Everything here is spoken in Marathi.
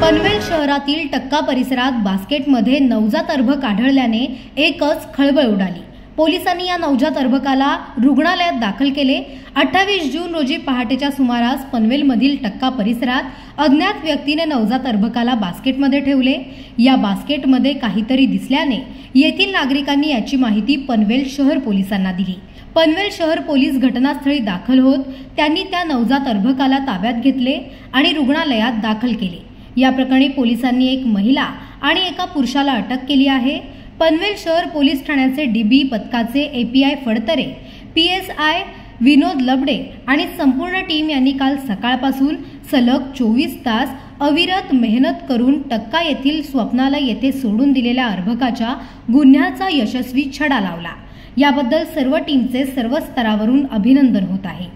पनवेल शहरातील टक्का परिसरात बास्केटमध्ये नवजात अर्भक आढळल्याने एकच खळबळ उडाली। पोलिसांनी या नवजात अर्भकाला रुग्णालयात दाखल केले। 28 जून रोजी पहाटेच्या सुमारास पनवेलमधील टक्का परिसरात अज्ञात व्यक्तीने नवजात अर्भकाला बास्केटमध्ये ठेवले। या बास्केटमध्ये काहीतरी दिसल्याने येथील नागरिकांनी याची माहिती पनवेल शहर पोलिसांना दिली। पनवेल शहर पोलीस घटनास्थळी दाखल होत त्यांनी त्या नवजात अर्भकाला ताब्यात घेतले आणि रुग्णालयात दाखल केले। या प्रकरणी पोलिसांनी एक महिला आणि एका पुरुषाला अटक केली आहे। पनवेल शहर पोलीस ठाण्याचे डीबी पथकाचे एपीआय फडतरे, पीएसआय विनोद लबडे आणि संपूर्ण टीम यांनी काल सकाळपासून सलग 24 तास अविरत मेहनत करून टक्का येथील स्वप्नालय येथे सोडून दिलेल्या अर्भकाच्या गुन्ह्याचा यशस्वी छडा लावला। याबद्दल सर्व टीमचे सर्व स्तरावरून अभिनंदन होत आहे।